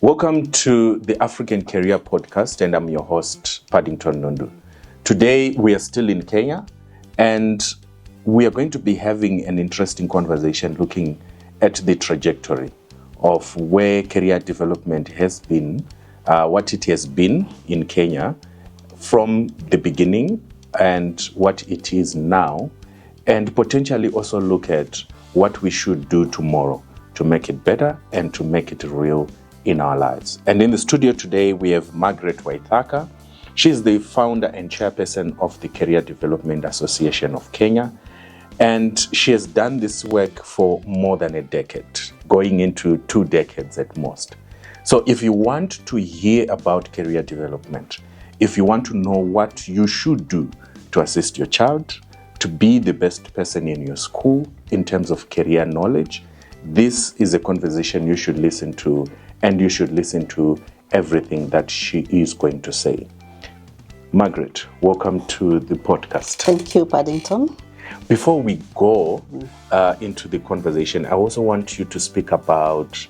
Welcome to the African Career Podcast, and I'm your host, Pardingtone Nhundu. Today, we are still in Kenya, and we are going to be having an interesting conversation looking at the trajectory of where career development has been, what it has been in Kenya from the beginning and what it is now, and potentially also look at what we should do tomorrow to make it better and to make it real in our lives. And in the studio today, we have Margaret Waithaka. She's the founder and chairperson of the Career Development Association of Kenya. And she has done this work for more than a decade, going into 2 decades at most. So if you want to hear about career development, if you want to know what you should do to assist your child to be the best person in your school in terms of career knowledge, this is a conversation you should listen to, and you should listen to everything that she is going to say. Margaret, welcome to the podcast. Thank you, Pardingtone. Before we go into the conversation, I also want you to speak about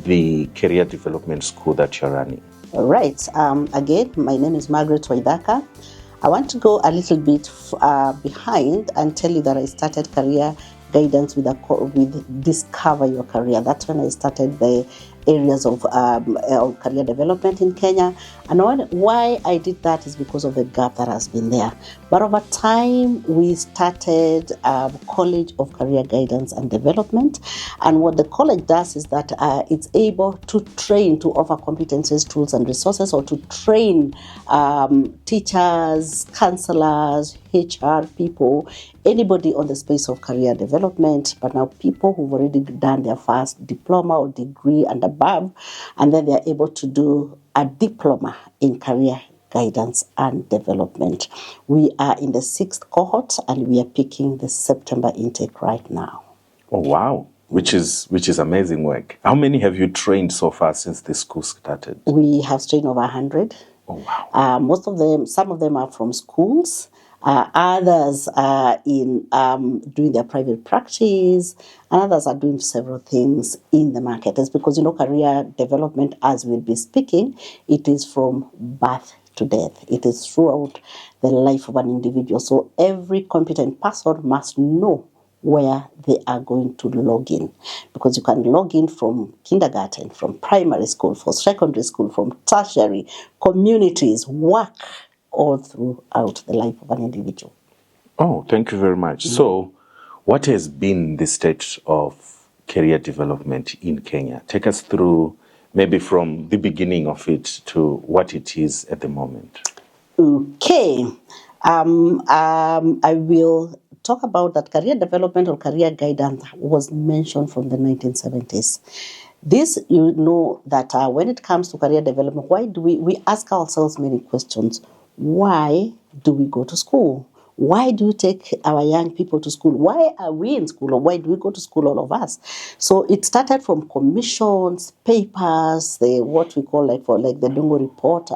the career development school that you're running. All right. Again, my name is Margaret Waithaka. I want to go a little bit behind and tell you that I started career guidance with Discover Your Career. That's when I started the areas of career development in Kenya. And why I did that is because of the gap that has been there. But over time, we started College of Career Guidance and Development. And what the college does is that it's able to train, to offer competencies, tools, and resources, or to train teachers, counselors, HR people, anybody on the space of career development, but now people who've already done their first diploma or degree and above, and then they're able to do a diploma in career guidance and development. We are in the 6th cohort, and we are picking the September intake right now. Oh, wow. Which is amazing work. How many have you trained so far since the school started? We have trained over 100. Oh, wow. Some of them are from schools. Others are in doing their private practice, and others are doing several things in the market. It's because, career development, as we'll be speaking, it is from birth to death. It is throughout the life of an individual. So every competent person must know where they are going to log in, because you can log in from kindergarten, from primary school, from secondary school, from tertiary, communities, work, all throughout the life of an individual. Oh, thank you very much. So, what has been the state of career development in Kenya? Take us through maybe from the beginning of it to what it is at the moment. Okay. I will talk about that career development or career guidance was mentioned from the 1970s. This, that when it comes to career development, why do we ask ourselves many questions? Why do we go to school? Why do we take our young people to school? Why are we in school, or why do we go to school, all of us? So it started from commissions, papers, what we call the Dungo Report,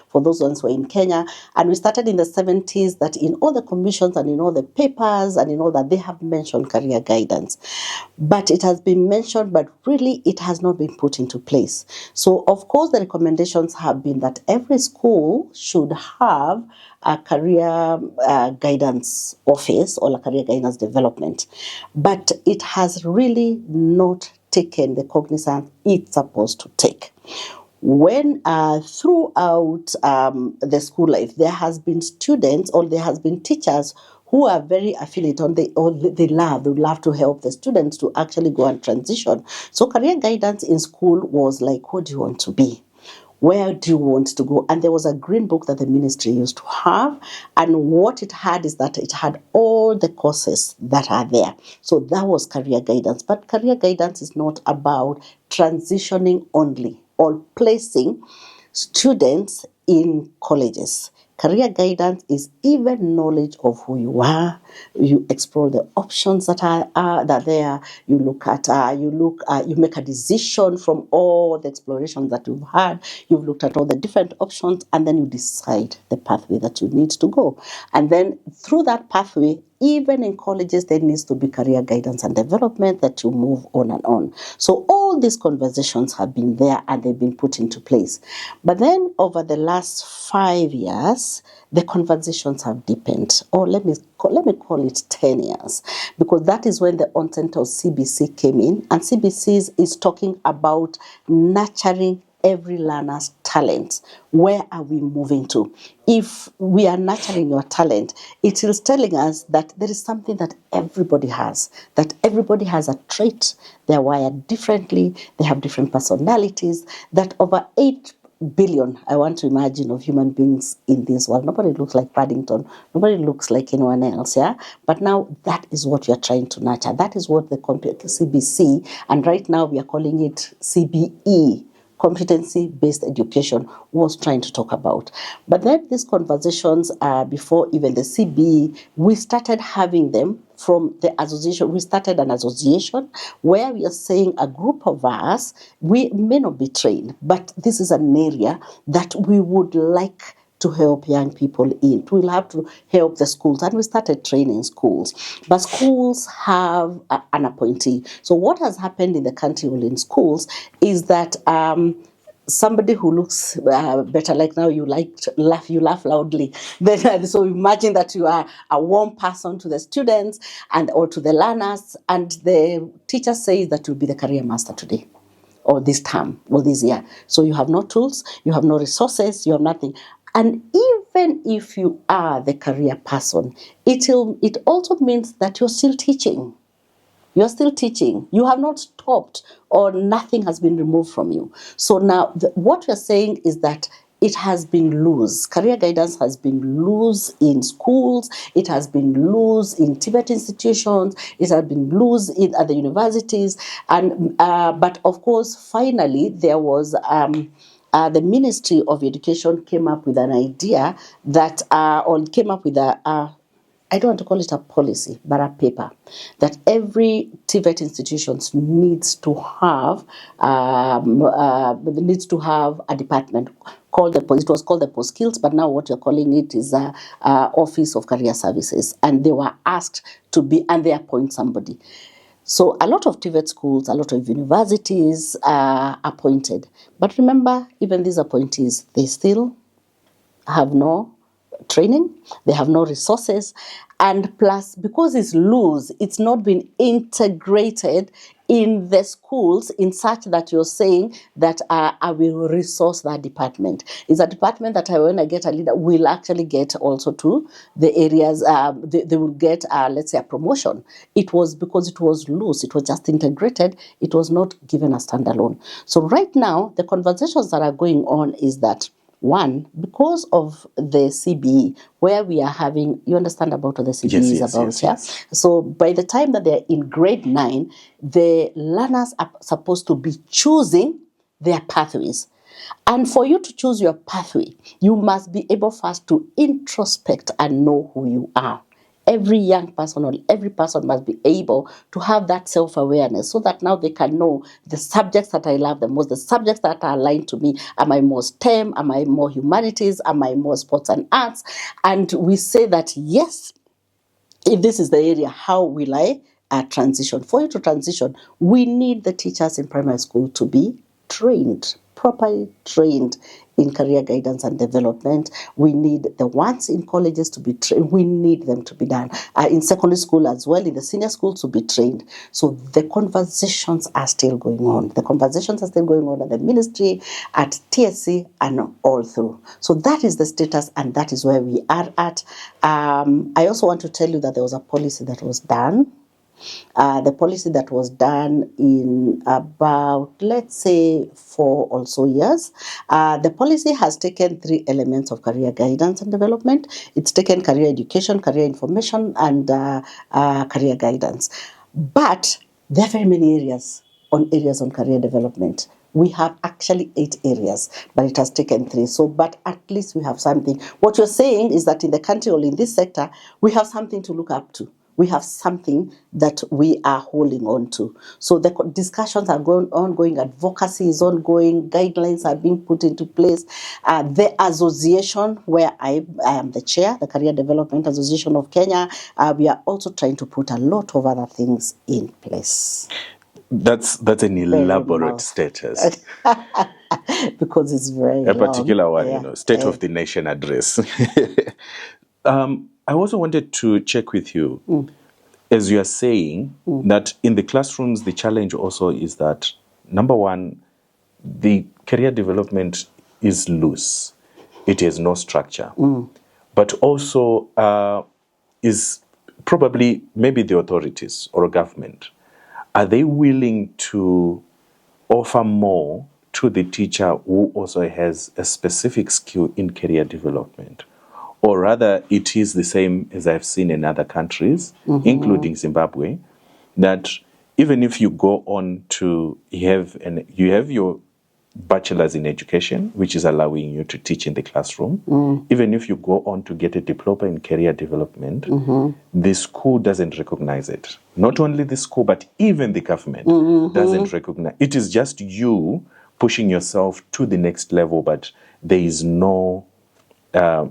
for those ones who are in Kenya. And we started in the 70s that in all the commissions and in all the papers and in all that, they have mentioned career guidance. But it has been mentioned, but really it has not been put into place. So of course the recommendations have been that every school should have a career guidance office or a career guidance development. But it has really not taken the cognizance it's supposed to take. When throughout the school life, there has been students or there has been teachers who are very affiliated, they love to help the students to actually go and transition. So career guidance in school was like, what do you want to be? Where do you want to go? And there was a green book that the ministry used to have. And what it had is that it had all the courses that are there. So that was career guidance. But career guidance is not about transitioning only or placing students in colleges. Career guidance is even knowledge of who you are. You explore the options that are there. You look at, you make a decision from all the explorations that you've had. You've looked at all the different options, and then you decide the pathway that you need to go. And then through that pathway, even in colleges, there needs to be career guidance and development that you move on and on. So all these conversations have been there and they've been put into place. But then over the last 5 years, the conversations have deepened. Or let me call it 10 years, because that is when the onset of CBC came in. And CBC is talking about nurturing every learner's talent. Where are we moving to? If we are nurturing your talent, it is telling us that there is something that everybody has a trait. They're wired differently, they have different personalities, that over 8 billion, I want to imagine, of human beings in this world. Nobody looks like Paddington. Nobody looks like anyone else, yeah? But now that is what you're trying to nurture. That is what the CBC, and right now we are calling it CBE, competency-based education, was trying to talk about. But then these conversations, before even the CBE, we started having them from the association. We started an association where we are saying a group of us, we may not be trained, but this is an area that we would like to help young people in. We'll have to help the schools, and we started training schools. But schools have an appointee. So what has happened in the country in schools is that somebody who looks better, like now you laugh loudly. Then, so imagine that you are a warm person to the students or to the learners, and the teacher says that you'll be the career master today, or this term, or this year. So you have no tools, you have no resources, you have nothing. And even if you are the career person, it also means that you're still teaching. You're still teaching. You have not stopped, or nothing has been removed from you. So now what we're saying is that it has been loose. Career guidance has been loose in schools. It has been loose in TVET institutions. It has been loose in other universities. And but of course, finally, there was the Ministry of Education came up with an idea that, or came up with I don't want to call it a policy, but a paper, that every TVET institution needs to have a department called it was called the Post Skills, but now what you're calling it is a Office of Career Services, and they were asked to be, and they appoint somebody. So a lot of TVET schools, a lot of universities are appointed, but remember, even these appointees, they still have no training, they have no resources, and plus, because it's loose, it's not been integrated in the schools in such that you're saying that I will resource that department. It's a department that when I get a leader, will actually get also to the areas, they will get, let's say, a promotion. It was because it was loose, it was just integrated, it was not given a standalone. So right now, the conversations that are going on is that, one, because of the CBE, where we are having, you understand about what the CBE is about, yes. So by the time that they're in grade 9, the learners are supposed to be choosing their pathways. And for you to choose your pathway, you must be able first to introspect and know who you are. Every young person, or every person, must be able to have that self-awareness, so that now they can know the subjects that I love the most, the subjects that are aligned to me. Am I more STEM? Am I more humanities? Am I more sports and arts? And we say that, yes, if this is the area, how will I transition? For you to transition, we need the teachers in primary school to be trained, properly trained in career guidance and development. We need the ones in colleges to be trained. We need them to be done. In secondary school as well, in the senior schools, to be trained. So the conversations are still going on. The conversations are still going on at the ministry, at TSC, and all through. So that is the status, and that is where we are at. I also want to tell you that there was a policy that was done. The policy that was done in about, let's say, 4 or so years. The policy has taken 3 elements of career guidance and development. It's taken career education, career information, and career guidance. But there are very many areas on career development. We have actually 8 areas, but it has taken 3. So, but at least we have something. What you're saying is that in the country or in this sector, we have something to look up to. We have something that we are holding on to. So the discussions are ongoing, advocacy is ongoing, guidelines are being put into place. The association where I am the chair, the Career Development Association of Kenya, we are also trying to put a lot of other things in place. That's an elaborate status. Because it's very A long. particular one, State of the Nation address. I also wanted to check with you, as you are saying, that in the classrooms, the challenge also is that, number one, the career development is loose. It has no structure. But also is probably maybe the authorities or government, are they willing to offer more to the teacher who also has a specific skill in career development? Or rather, it is the same as I've seen in other countries, including Zimbabwe, that even if you go on to have your bachelor's in education, which is allowing you to teach in the classroom, even if you go on to get a diploma in career development, the school doesn't recognize it. Not only the school, but even the government doesn't recognize. It is just you pushing yourself to the next level, but there is no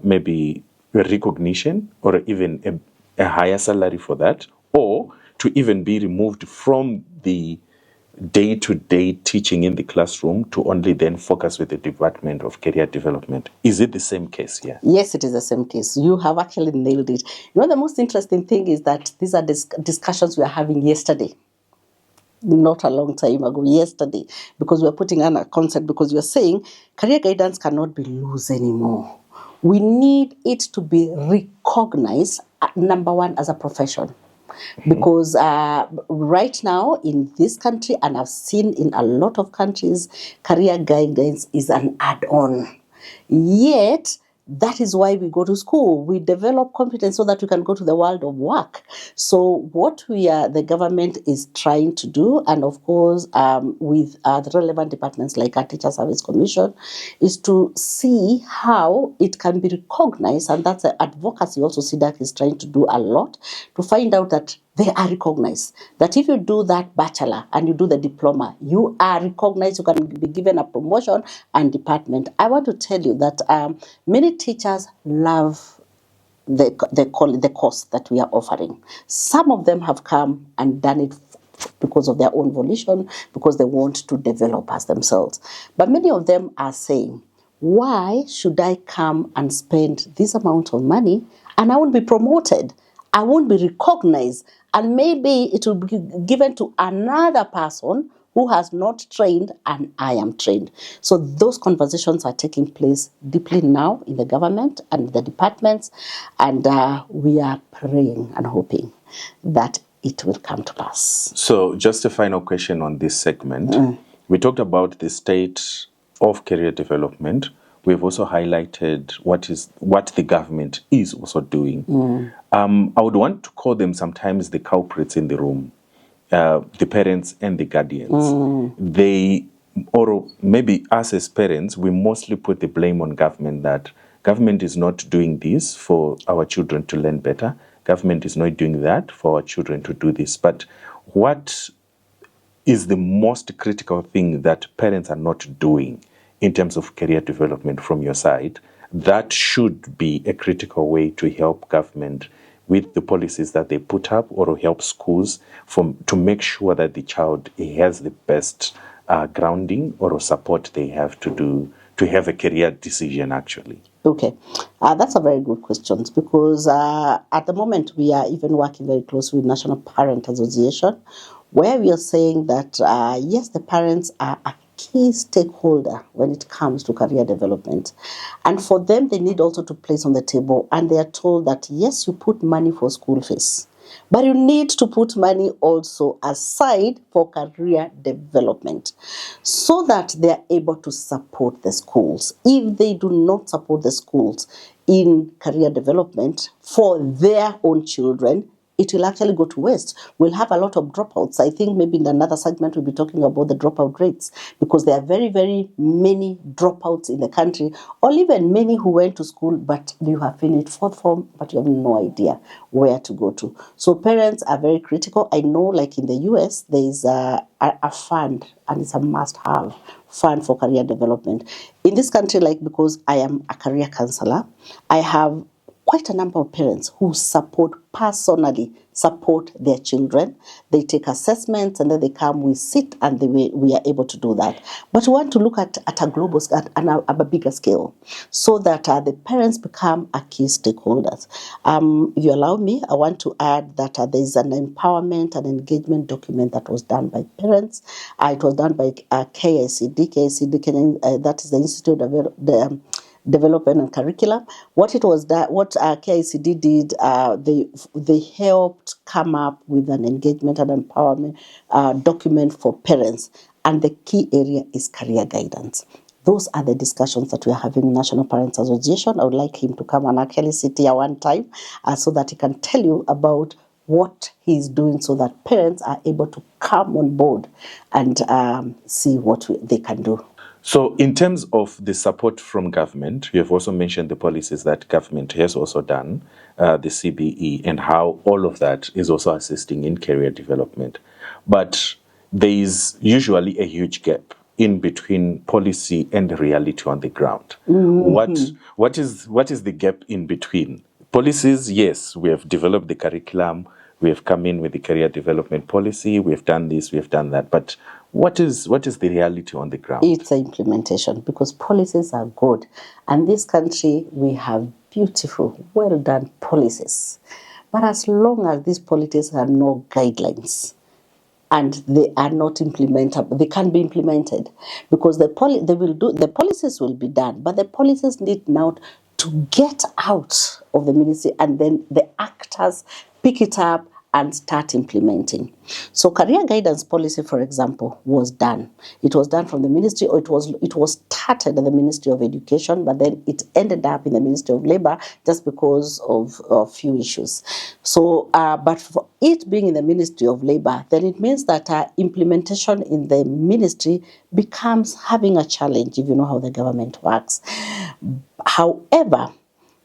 maybe recognition or even a higher salary for that, or to even be removed from the day-to-day teaching in the classroom to only then focus with the Department of Career Development. Is it the same case here? Yes, it is the same case. You have actually nailed it. The most interesting thing is that these are discussions we are having yesterday. Not a long time ago, yesterday, because we're putting on a concept, because you're saying career guidance cannot be loose anymore. We need it to be recognized, number one, as a profession. Because right now in this country, and I've seen in a lot of countries, career guidance is an add-on. Yet, that is why we go to school. We develop competence so that we can go to the world of work. So what the government is trying to do, and of course with the relevant departments like our Teacher Service Commission, is to see how it can be recognized, and that's the advocacy also CDAK is trying to do a lot, to find out that they are recognized. That if you do that bachelor and you do the diploma, you are recognized, you can be given a promotion and department. I want to tell you that many teachers love the course that we are offering. Some of them have come and done it because of their own volition, because they want to develop as themselves. But many of them are saying, why should I come and spend this amount of money and I won't be promoted? I won't be recognized, and maybe it will be given to another person who has not trained and I am trained. So those conversations are taking place deeply now in the government and the departments, and we are praying and hoping that it will come to pass. So just a final question on this segment. We talked about the state of career development. We've also highlighted what the government is also doing. I would want to call them sometimes the culprits in the room, the parents and the guardians. They, or maybe us as parents, we mostly put the blame on government, that government is not doing this for our children to learn better. Government is not doing that for our children to do this. But what is the most critical thing that parents are not doing in terms of career development from your side that should be a critical way to help government with the policies that they put up, or help schools to make sure that the child has the best grounding or support they have to have a career decision actually? Okay, that's a very good question, because at the moment we are even working very closely with National Parent Association, where we are saying that yes, the parents are a key stakeholder when it comes to career development, and for them they need also to place on the table, and they are told that yes, you put money for school fees, but you need to put money also aside for career development, so that they are able to support the schools. If they do not support the schools in career development for their own children, it will actually go to waste. We'll have a lot of dropouts. I think maybe in another segment we'll be talking about the dropout rates, because there are very, very many dropouts in the country, or even many who went to school, but you have finished fourth form, but you have no idea where to go to. So parents are very critical. I know, like in the US, there is a fund, and it's a must-have fund for career development. In this country, like, because I am a career counselor, I have quite a number of parents who personally support their children. They take assessments and then they come, we sit, and we are able to do that. But we want to look at a global scale, at a bigger scale, so that the parents become a key stakeholders. If you allow me, I want to add that there is an empowerment and engagement document that was done by parents. It was done by KICD, Kenyan, that is the Institute of Development and Curriculum. What KICD did, they helped come up with an engagement and empowerment document for parents, and the key area is career guidance. Those are the discussions that we are having in National Parents Association. I would like him to come and actually sit here one time so that he can tell you about what he's doing, so that parents are able to come on board and see what they can do. So in terms of the support from government, you have also mentioned the policies that government has also done, the CBE, and how all of that is also assisting in career development. But there is usually a huge gap in between policy and reality on the ground. Mm-hmm. What is the gap in between? Policies, yes, we have developed the curriculum, we have come in with the career development policy, we have done this, we have done that, but what is the reality on the ground? It's the implementation, because policies are good. And this country, we have beautiful, well-done policies. But as long as these policies have no guidelines and they are not implementable, they can't be implemented, because the policies will be done, but the policies need now to get out of the ministry, and then the actors pick it up and start implementing. So career guidance policy, for example, was done. It was done from the ministry, or it was started at the Ministry of Education, but then it ended up in the Ministry of Labor just because of a few issues. So, but for it being in the Ministry of Labor, then it means that implementation in the ministry becomes having a challenge, if you know how the government works. However,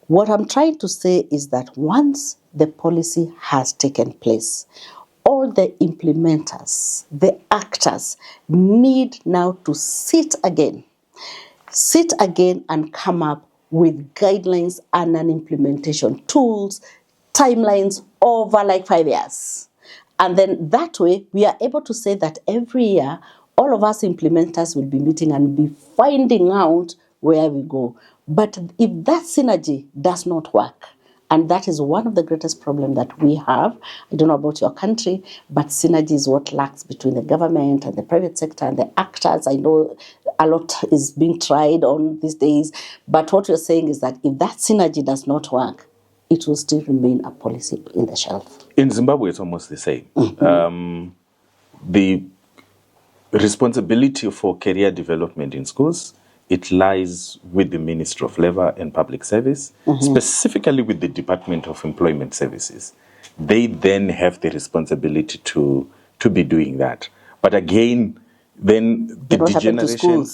what I'm trying to say is that once the policy has taken place, all the implementers, the actors, need now to sit again and come up with guidelines and an implementation tools, timelines over like 5 years. And then that way, we are able to say that every year, all of us implementers will be meeting and be finding out where we go. But if that synergy does not work, and that is one of the greatest problems that we have, I don't know about your country, but synergy is what lacks between the government and the private sector and the actors. I know a lot is being tried on these days, but what you're saying is that if that synergy does not work, it will still remain a policy in the shelf. In Zimbabwe, it's almost the same. Mm-hmm. The responsibility for career development in schools, it lies with the Ministry of Labor and Public Service, mm-hmm. specifically with the Department of Employment Services. They then have the responsibility to be doing that. But again, then the degeneration,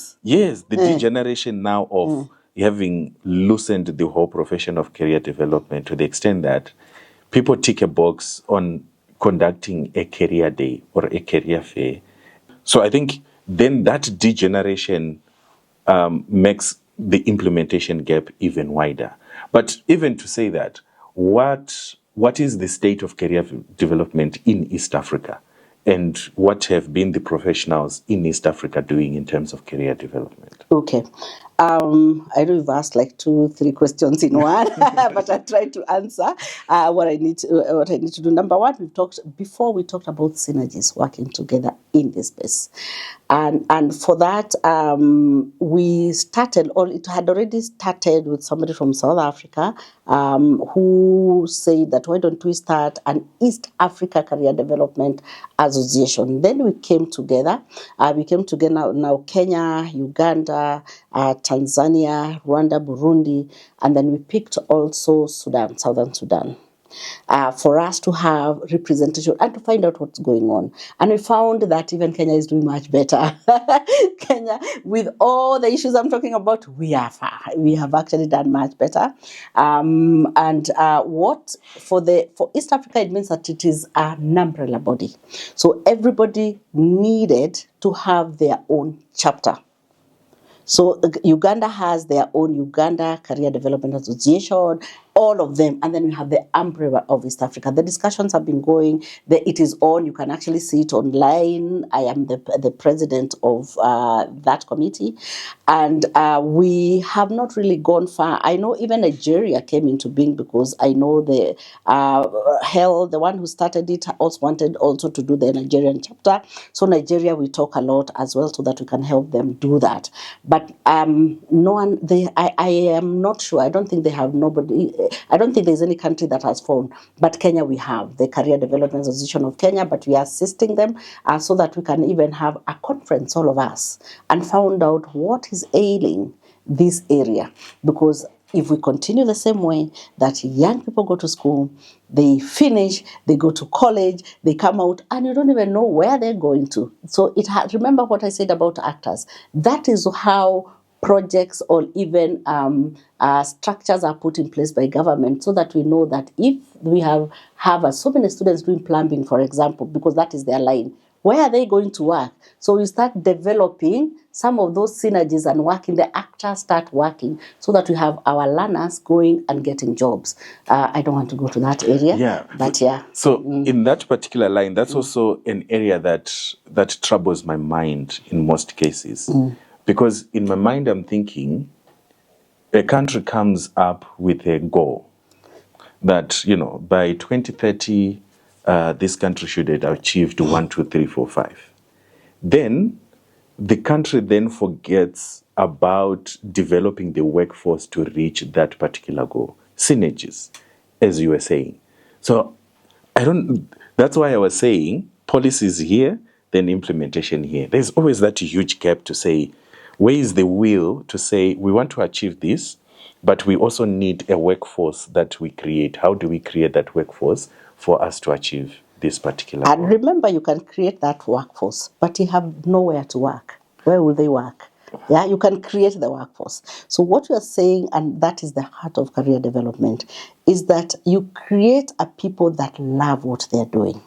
degeneration now of having loosened the whole profession of career development to the extent that people tick a box on conducting a career day or a career fair. So I think then that degeneration makes the implementation gap even wider. But even to say that, what is the state of career development in East Africa? And what have been the professionals in East Africa doing in terms of career development? Okay. I know you've asked like 2-3 questions in one, but I tried to answer what I need to do. Number one, we talked about synergies working together in this space, and for that we started. It had already started with somebody from South Africa who said that why don't we start an East Africa Career Development Association? Then we came together. Now Kenya, Uganda, Tanzania, Rwanda, Burundi, and then we picked also Sudan, Southern Sudan. for us to have representation and to find out what's going on. And we found that even Kenya is doing much better. Kenya, with all the issues I'm talking about, we have actually done much better. What for East Africa, it means that it is an umbrella body. So everybody needed to have their own chapter. So Uganda has their own Uganda Career Development Association, all of them, and then we have the umbrella of East Africa. The discussions have been going. It is on. You can actually see it online. I am the president of that committee, and we have not really gone far. I know even Nigeria came into being because I know the one who started it also wanted also to do the Nigerian chapter. So Nigeria, we talk a lot as well so that we can help them do that. But no one, I am not sure. I don't think they have nobody. I don't think there's any country that has formed. But Kenya, we have the Career Development Association of Kenya, but we are assisting them so that we can even have a conference, all of us, and found out what is ailing this area. Because if we continue the same way that young people go to school, they finish, they go to college, they come out, and you don't even know where they're going to. So remember what I said about actors. That is how projects or even structures are put in place by government so that we know that if we have so many students doing plumbing, for example, because that is their line, where are they going to work? So we start developing some of those synergies and working, the actors start working so that we have our learners going and getting jobs. I don't want to go to that area, but yeah. So in that particular line, that's also an area that troubles my mind in most cases. Because in my mind, I'm thinking a country comes up with a goal that, by 2030, this country should have achieved 1, 2, 3, 4, 5. Then the country then forgets about developing the workforce to reach that particular goal. Synergies, as you were saying. So that's why I was saying policies here, then implementation here. There's always that huge gap to say, where is the will to say we want to achieve this, but we also need a workforce that we create. How do we create that workforce for us to achieve this particular goal? And remember, you can create that workforce, but you have nowhere to work. Where will they work? Yeah, you can create the workforce. So what you are saying, and that is the heart of career development, is that you create a people that love what they're doing.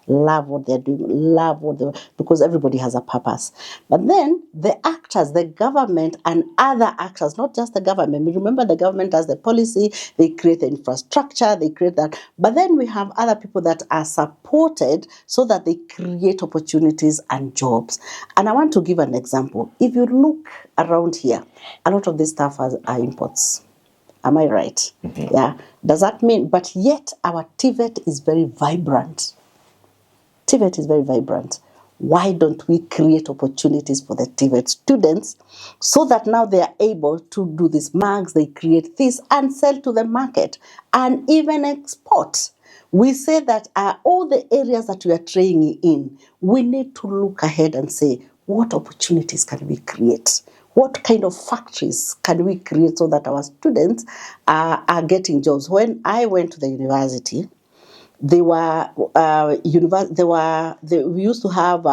Love what they're doing, because everybody has a purpose. But then the actors, the government and other actors, not just the government. Remember, the government has the policy, they create the infrastructure, they create that. But then we have other people that are supported so that they create opportunities and jobs. And I want to give an example. If you look around here, a lot of this stuff are imports. Am I right? Mm-hmm. Yeah. Does that mean, but yet our TVET is very vibrant. TVET is very vibrant. Why don't we create opportunities for the TVET students so that now they are able to do these mugs, they create this and sell to the market and even export? We say that all the areas that we are training in, we need to look ahead and say, what opportunities can we create? What kind of factories can we create so that our students are getting jobs? When I went to the university, we used to have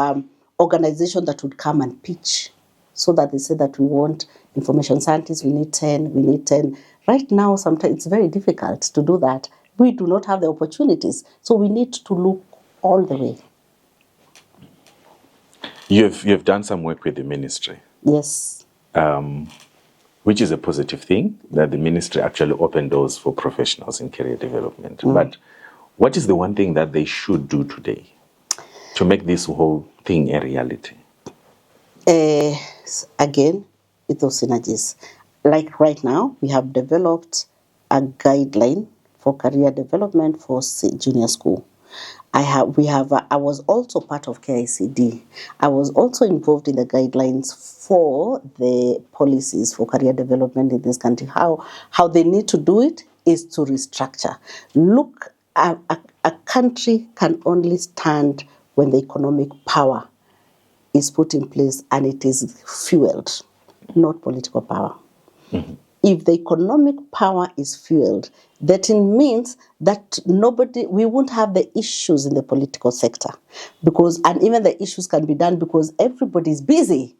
organizations that would come and pitch, so that they say that we want information scientists, we need 10. Right now, sometimes it's very difficult to do that. We do not have the opportunities, so we need to look all the way. You've done some work with the ministry. Yes. Which is a positive thing, that the ministry actually opened doors for professionals in career development. But what is the one thing that they should do today to make this whole thing a reality? Again, it's those synergies. Like right now, we have developed a guideline for career development for junior school. I was also part of KICD. I was also involved in the guidelines for the policies for career development in this country. How they need to do it is to restructure. Look, a country can only stand when the economic power is put in place and it is fueled, not political power. Mm-hmm. if the economic power is fueled, that it means that we won't have the issues in the political sector, and even the issues can be done because everybody is busy.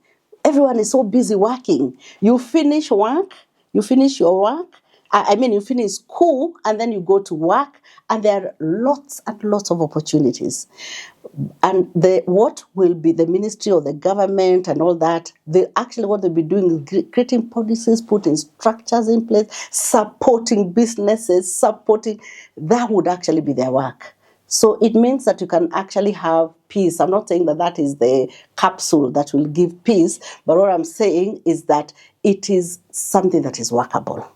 Everyone is so busy working. You finish work, you finish your work, you finish school and then you go to work, and there are lots and lots of opportunities. And what will be the ministry or the government and all that, what they'll be doing is creating policies, putting structures in place, supporting businesses, that would actually be their work. So it means that you can actually have peace. I'm not saying that is the capsule that will give peace, but what I'm saying is that it is something that is workable.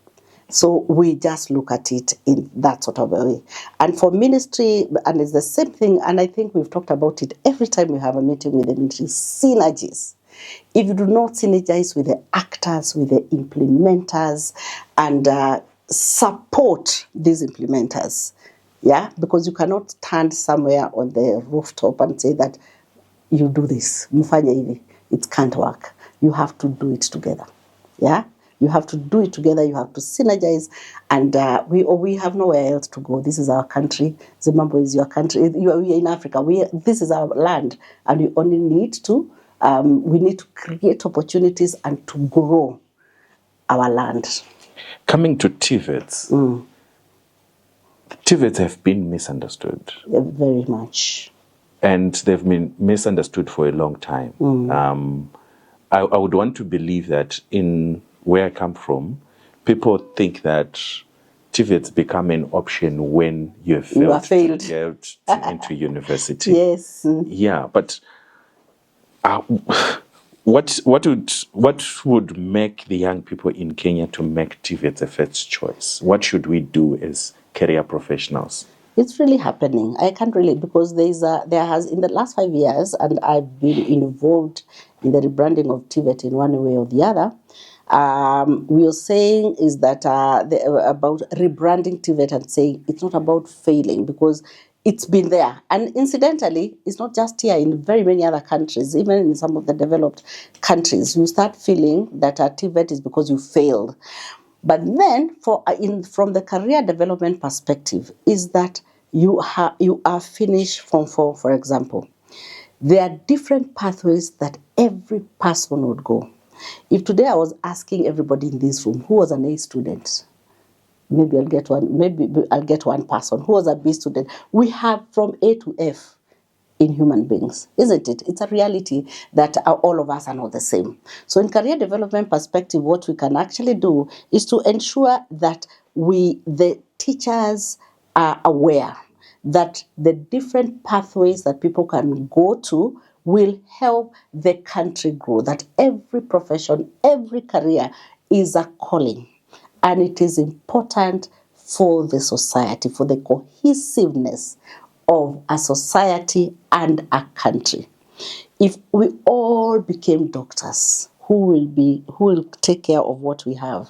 So we just look at it in that sort of a way. And for ministry, and it's the same thing, and I think we've talked about it every time we have a meeting with the ministry, synergies. If you do not synergize with the actors, with the implementers, and support these implementers, because you cannot stand somewhere on the rooftop and say that you do this, mufanye hivi. It can't work. You have to do it together. You have to do it together. You have to synergize, and we have nowhere else to go. This is our country. Zimbabwe is your country. We are in Africa. This is our land, and we only need to create opportunities and to grow our land. Coming to TVETs, TVETs have been misunderstood. Very much. And they've been misunderstood for a long time. I would want to believe that in where I come from, people think that TVETs become an option when you have failed to get into university. Yes. Yeah, but what would make the young people in Kenya to make TVETs a first choice? What should we do as career professionals? It's really happening. I can't really, because there has in the last 5 years, and I've been involved in the rebranding of TVET in one way or the other. We are saying is that about rebranding TVET and saying it's not about failing, because it's been there. And incidentally, it's not just here, in very many other countries, even in some of the developed countries, you start feeling that TVET is because you failed. But then, from the career development perspective, is that you are finished Form 4, for example. There are different pathways that every person would go. If today I was asking everybody in this room who was an A student, maybe I'll get one person who was a B student. We have from A to F in human beings, isn't it? It's a reality that all of us are not the same. So in career development perspective, what we can actually do is to ensure that the teachers are aware that the different pathways that people can go to will help the country grow, that every profession, every career is a calling, and it is important for the society, for the cohesiveness of a society and a country. If we all became doctors, who will take care of what we have?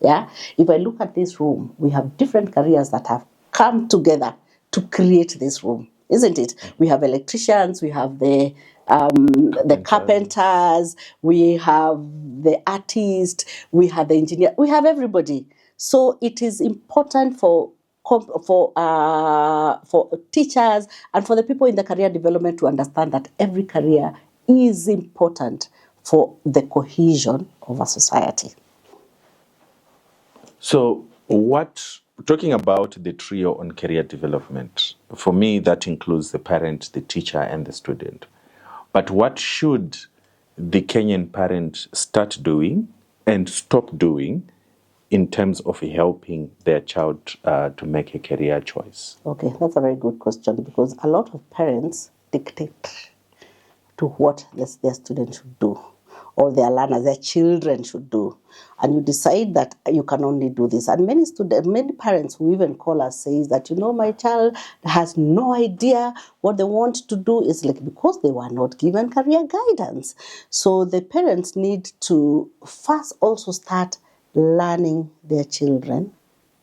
If I look at this room, we have different careers that have come together to create this room, isn't it? We have electricians, we have the carpenters, we have the artists, we have the engineer, we have everybody. So it is important for teachers and for the people in the career development to understand that every career is important for the cohesion of a society. So talking about the trio on career development, for me that includes the parent, the teacher, and the student. But what should the Kenyan parent start doing and stop doing in terms of helping their child to make a career choice? Okay, that's a very good question, because a lot of parents dictate to what their students should do, or their learners, their children should do. And you decide that you can only do this. And many parents who even call us says that, my child has no idea what they want to do. It's like because they were not given career guidance. So the parents need to first also start learning their children,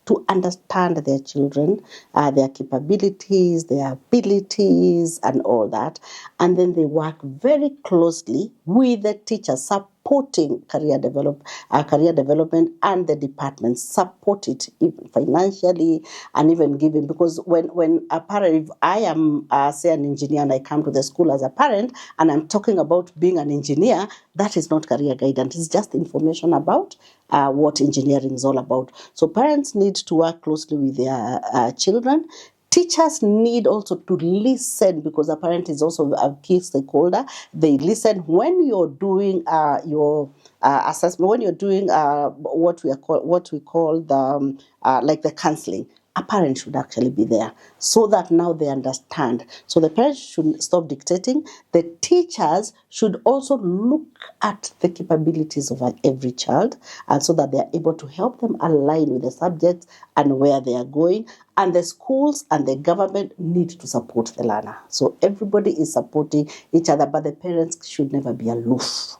to understand their children, their capabilities, their abilities, and all that. And then they work very closely with the teachers, supporting career development, and the departments support it even financially and even giving, because when a parent, if I am say an engineer and I come to the school as a parent and I'm talking about being an engineer, that is not career guidance. It's just information about what engineering is all about. So parents need to work closely with their children. Teachers need also to listen, because a parent is also a key stakeholder. They listen when you're doing your assessment, when you're doing what we call the like the counseling. A parent should actually be there so that now they understand. So the parents should stop dictating. The teachers should also look at the capabilities of every child, and so that they are able to help them align with the subjects and where they are going. And the schools and the government need to support the learner. So everybody is supporting each other, but the parents should never be aloof.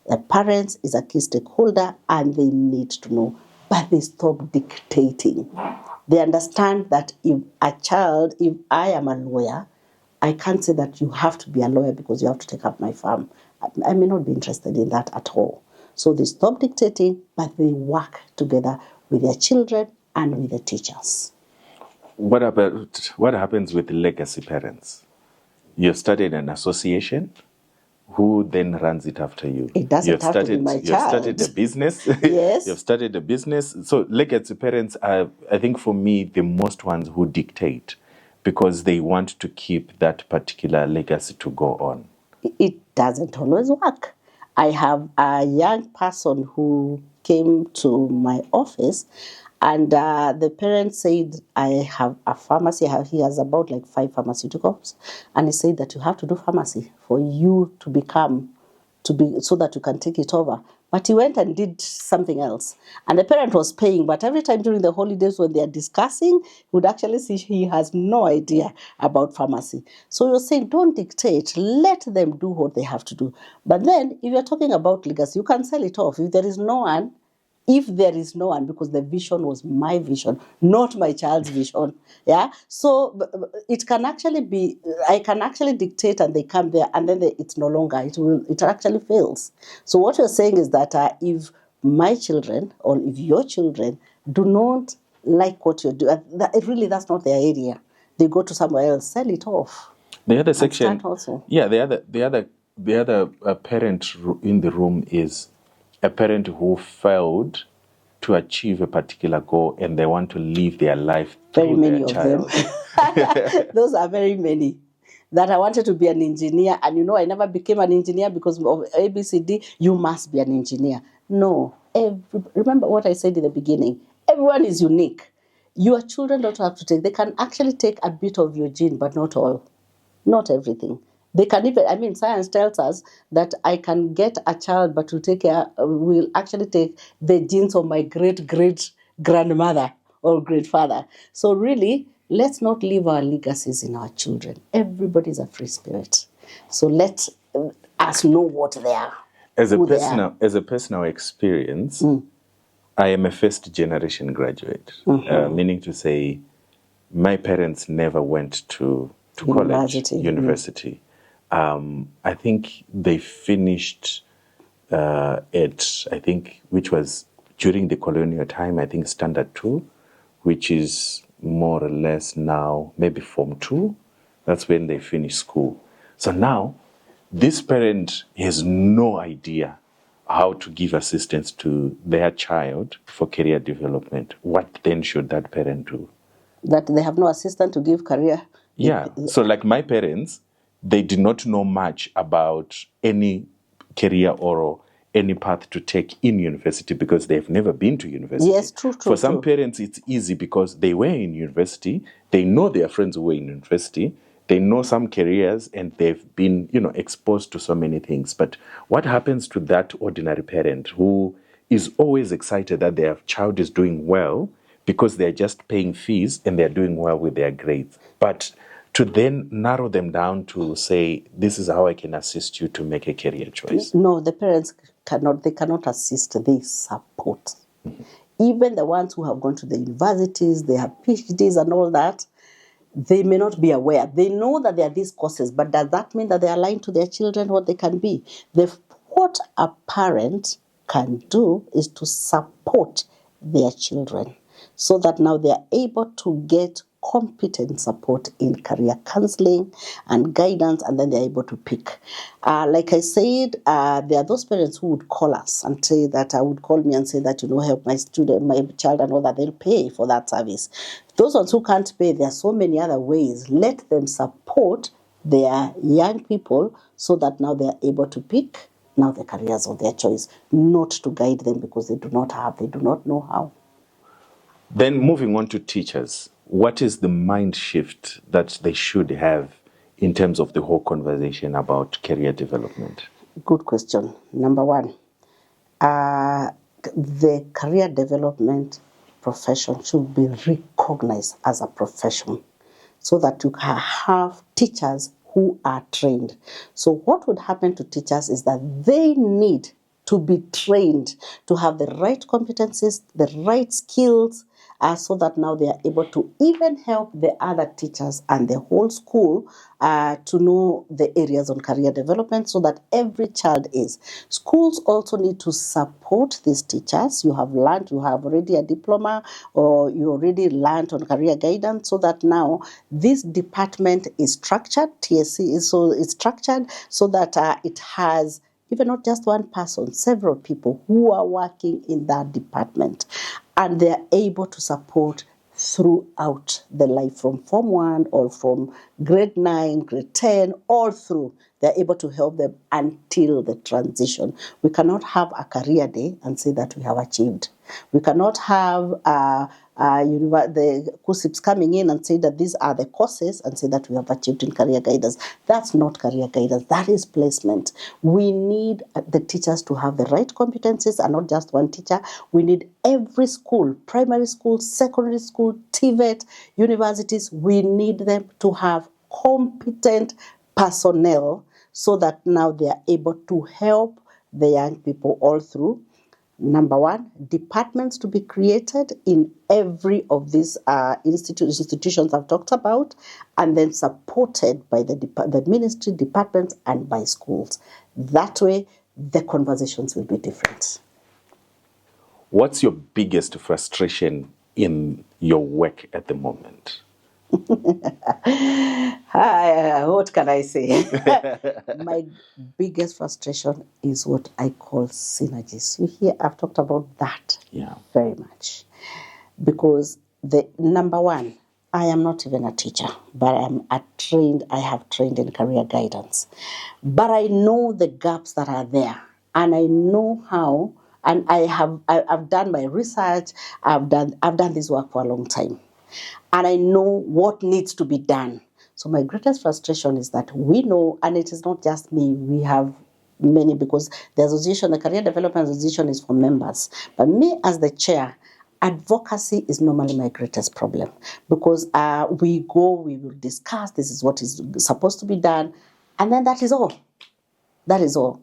The parents is a key stakeholder and they need to know, but they stop dictating. They understand that if I am a lawyer, I can't say that you have to be a lawyer because you have to take up my farm. I may not be interested in that at all. So they stop dictating, but they work together with their children and with the teachers. What happens with legacy parents? You've started an association. Who then runs it after you? It doesn't have to be my child. You've started a business. Yes. You've started a business. So legacy parents are, I think for me, the most ones who dictate, because they want to keep that particular legacy to go on. It doesn't always work. I have a young person who came to my office, and the parents said, I have a pharmacy. He has about like 5 pharmaceuticals. And he said that you have to do pharmacy for you to so that you can take it over. But he went and did something else. And the parent was paying, but every time during the holidays when they are discussing, you would actually see he has no idea about pharmacy. So you're saying, don't dictate, let them do what they have to do. But then, if you're talking about legacy, you can sell it off. If there is no one, because the vision was my vision, not my child's vision. Yeah. So it can actually be, I can actually dictate and they come there and then it's no longer, it actually fails. So what you're saying is that if my children or if your children do not like what you're doing, that's not their area. They go to somewhere else, sell it off. The other section, also. Yeah, the other parent in the room is a parent who failed to achieve a particular goal and they want to live their life through their child. Them. Those are very many. That I wanted to be an engineer, and I never became an engineer because of ABCD. You must be an engineer. No. Remember what I said in the beginning. Everyone is unique. Your children don't have to take. They can actually take a bit of your gene, but not all. Not everything. They can even, science tells us that I can get a child, but will actually take the genes of my great-great-grandmother or great-father. So really, let's not leave our legacies in our children. Everybody's a free spirit. So let us know what they are. As a personal experience, I am a first-generation graduate, meaning to say my parents never went to university. I think they finished which was during the colonial time, I think Standard 2, which is more or less now maybe Form 2. That's when they finish school. So now, this parent has no idea how to give assistance to their child for career development. What then should that parent do? That they have no assistant to give career? Yeah. So like my parents, they did not know much about any career or any path to take in university because they've never been to university. Yes, true. For some parents, it's easy because they were in university. They know their friends who were in university. They know some careers and they've been, exposed to so many things. But what happens to that ordinary parent who is always excited that their child is doing well because they're just paying fees and they're doing well with their grades? But to then narrow them down to say, this is how I can assist you to make a career choice. No, the parents cannot assist, they support. Mm-hmm. Even the ones who have gone to the universities, they have PhDs and all that, they may not be aware. They know that there are these courses, but does that mean that they are aligned to their children what they can be? What what a parent can do is to support their children so that now they are able to get competent support in career counseling and guidance, and then they're able to pick. Like I said, there are those parents who would call us and say that, would call me and say that, help my student, my child, and all that, they'll pay for that service. Those ones who can't pay, there are so many other ways. Let them support their young people so that now they're able to pick now the careers of their choice, not to guide them because they do not know how. Then moving on to teachers, what is the mind shift that they should have in terms of the whole conversation about career development? Good question. Number one, the career development profession should be recognized as a profession so that you can have teachers who are trained. So what would happen to teachers is that they need to be trained to have the right competencies, the right skills, so that now they are able to even help the other teachers and the whole school to know the areas on career development so that every child is. Schools also need to support these teachers. You have already a diploma or you already learned on career guidance so that now this department is structured, TSC is structured so that it has even not just one person, several people who are working in that department, and they're able to support throughout the life from Form 1 or from grade 9, grade 10, all through. They're able to help them until the transition. We cannot have a career day and say that we have achieved. We cannot have the CUSIPs coming in and say that these are the courses and say that we have achieved in career guidance. That's not career guidance. That is placement. We need the teachers to have the right competencies and not just one teacher. We need every school, primary school, secondary school, TVET, universities, we need them to have competent personnel so that now they are able to help the young people all through. Number one, departments to be created in every of these institutions I've talked about, and then supported by the ministry, departments, and by schools. That way, the conversations will be different. What's your biggest frustration in your work at the moment? What can I say? My biggest frustration is what I call synergies. You hear, I've talked about that very much. Because the number one, I am not even a teacher, but I have trained in career guidance. But I know the gaps that are there, and I know how, and I've done my research, I've done this work for a long time. And I know what needs to be done. So my greatest frustration is that we know, and it is not just me, we have many, because the Career Development Association is for members. But me as the chair, advocacy is normally my greatest problem, because we will discuss, this is what is supposed to be done, and then that is all. That is all.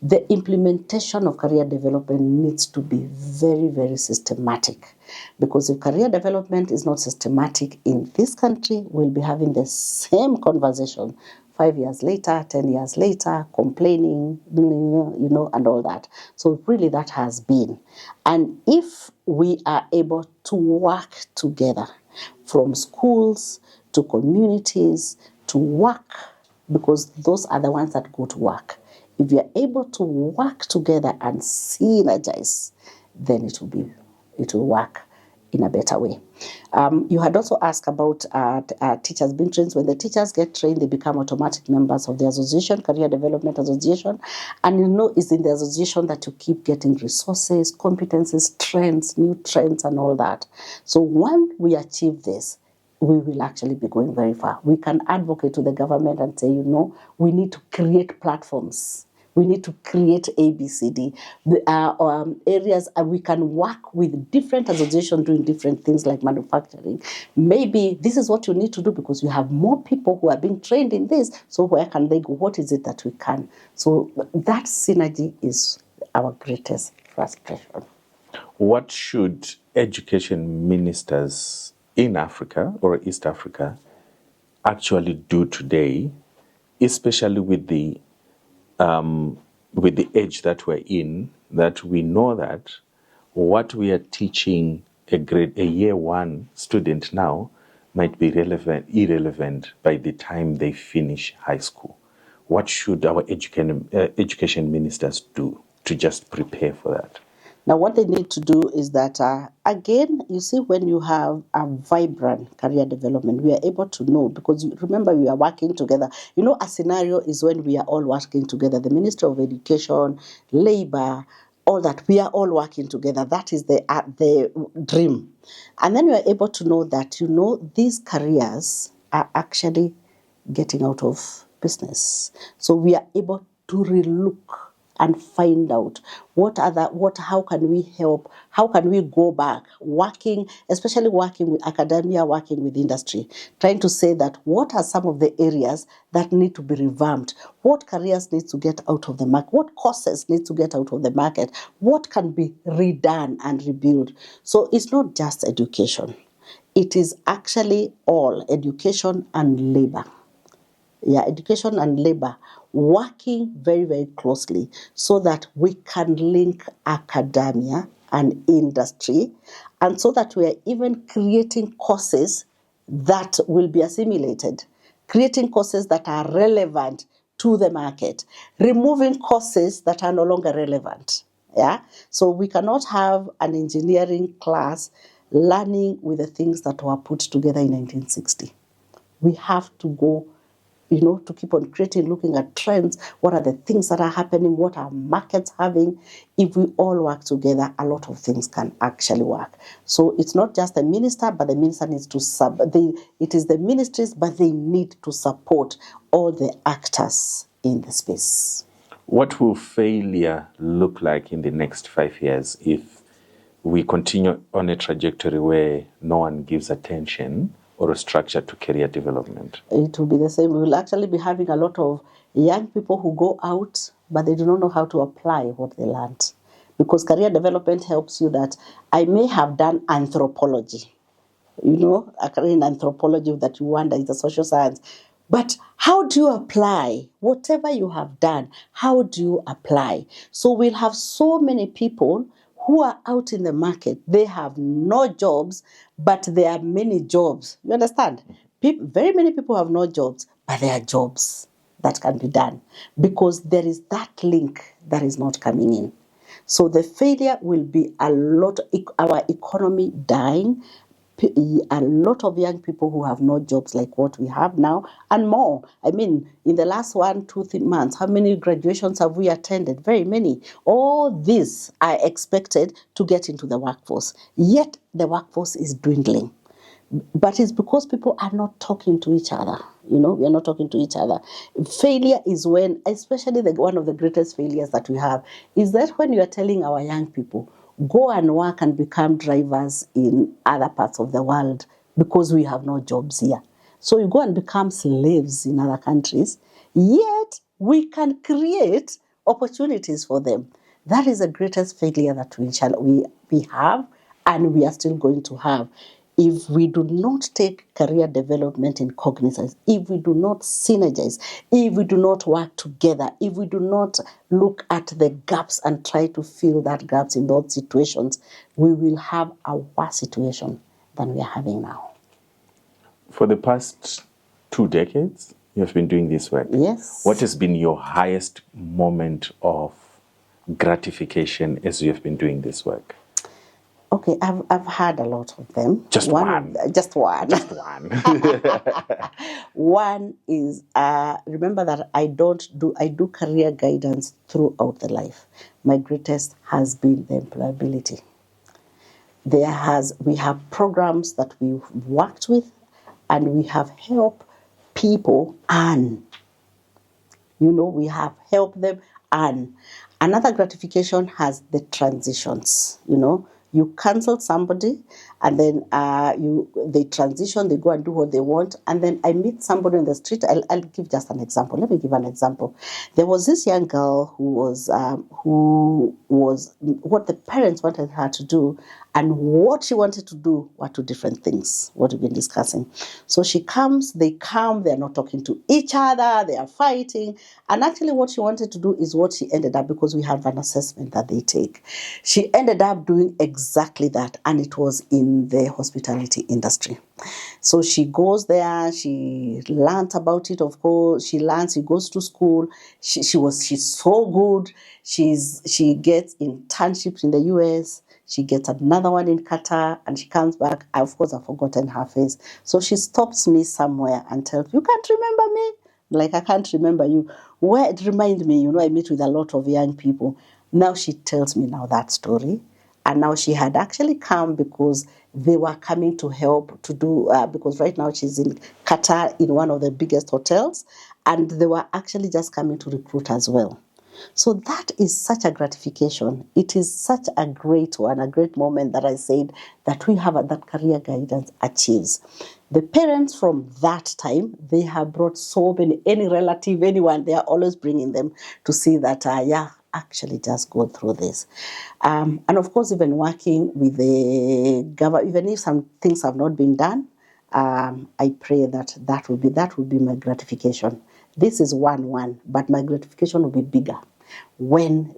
The implementation of career development needs to be very, very systematic, because if career development is not systematic in this country, we'll be having the same conversation 5 years later, 10 years later, complaining, and all that. So really that has been. And if we are able to work together from schools to communities to work, because those are the ones that go to work. If you're able to work together and synergize, then it will work in a better way. You had also asked about teachers being trained. When the teachers get trained, they become automatic members of the association, Career Development Association. And it's in the association that you keep getting resources, competencies, trends, new trends, and all that. So when we achieve this, we will actually be going very far. We can advocate to the government and say, we need to create platforms. We need to create ABCD areas, and we can work with different associations doing different things like manufacturing. Maybe this is what you need to do because you have more people who are being trained in this. So where can they go? What is it that we can? So that synergy is our greatest frustration. What should education ministers in Africa or East Africa actually do today, especially with the with the age that we're in, that we know that what we are teaching a year one student now might be irrelevant by the time they finish high school. What should our education ministers do to just prepare for that? Now, what they need to do is that, again, you see, when you have a vibrant career development, we are able to know, because remember, we are working together. A scenario is when we are all working together. The Ministry of Education, Labor, all that, we are all working together. That is the dream. And then we are able to know that, these careers are actually getting out of business. So we are able to relook and find out how can we help, how can we go back, especially working with academia, working with industry, trying to say that what are some of the areas that need to be revamped, what careers need to get out of the market, what courses need to get out of the market, what can be redone and rebuilt. So it's not just education. It is actually all education and labor. Education and labor working very, very closely so that we can link academia and industry, and so that we are even creating courses that will be assimilated, creating courses that are relevant to the market, removing courses that are no longer relevant. So we cannot have an engineering class learning with the things that were put together in 1960. We have to go, to keep on creating, looking at trends. What are the things that are happening? What are markets having? If we all work together, a lot of things can actually work. So it's not just the minister, but the minister needs to it is the ministries, but they need to support all the actors in the space. What will failure look like in the next 5 years if we continue on a trajectory where no one gives attention or a structure to career development? It will be the same. We will actually be having a lot of young people who go out, but they do not know how to apply what they learned. Because career development helps you that I may have done anthropology, a career in anthropology that you wonder is a social science. But how do you apply whatever you have done? How do you apply? So we'll have so many people who are out in the market. They have no jobs, but there are many jobs. You understand? Very many people have no jobs, but there are jobs that can be done because there is that link that is not coming in. So the failure will be our economy dying, a lot of young people who have no jobs like what we have now, and more. I mean, in the last 1, 2, 3 months, how many graduations have we attended? Very many. All these are expected to get into the workforce, yet the workforce is dwindling. But it's because people are not talking to each other. We are not talking to each other. Failure is when, especially one of the greatest failures that we have, is that when you are telling our young people, go and work and become drivers in other parts of the world because we have no jobs here. So you go and become slaves in other countries, yet we can create opportunities for them. That is the greatest failure that we have, and we are still going to have. If we do not take career development in cognizance, if we do not synergize, if we do not work together, if we do not look at the gaps and try to fill that gaps in those situations, we will have a worse situation than we are having now. For the past 2 decades, you have been doing this work. Yes. What has been your highest moment of gratification as you have been doing this work? Okay, I've had a lot of them. Just one. Just one. Just one. One is, remember that I do career guidance throughout the life. My greatest has been the employability. We have programs that we've worked with, and we have helped people earn. We have helped them earn. Another gratification has the transitions. You cancel somebody and then they transition, they go and do what they want, and then I meet somebody on the street. I'll give just an example. Let me give an example. There was this young girl who was what the parents wanted her to do, and what she wanted to do were two different things, what we've been discussing. So she comes, they come, they're not talking to each other, they are fighting. And actually what she wanted to do is what she ended up, because we have an assessment that they take. She ended up doing exactly that, and it was in the hospitality industry. So she goes there, she learned about it, of course. She learns, she goes to school. She's so good. She gets internships in the US. She gets another one in Qatar, and she comes back. Of course, I've forgotten her face. So she stops me somewhere and tells, "You can't remember me?" Like, I can't remember you. Where, remind me, I meet with a lot of young people. Now she tells me now that story. And now she had actually come because they were coming to help to do, because right now she's in Qatar in one of the biggest hotels, and they were actually just coming to recruit as well. So that is such a gratification. It is such a great one, a great moment that I said that we have that career guidance achieves. The parents from that time, they have brought so many, any relative, anyone, they are always bringing them to see that, actually just go through this. And of course, even working with the government, even if some things have not been done, I pray that will be my gratification. This is one, but my gratification will be bigger when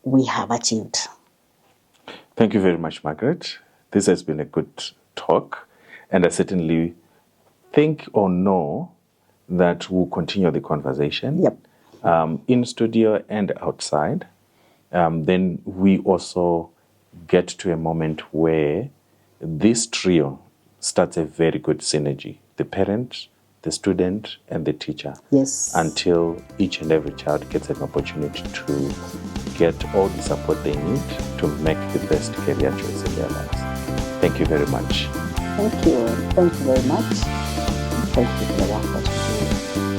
we have achieved. Thank you very much, Margaret. This has been a good talk, and I certainly think or know that we'll continue the conversation. Yep. In studio and outside. Then we also get to a moment where this trio starts a very good synergy. The parent, the student, and the teacher. Yes. Until each and every child gets an opportunity to get all the support they need to make the best career choice in their lives. Thank you very much. Thank you. Thank you very much. Thank you for the work that you do.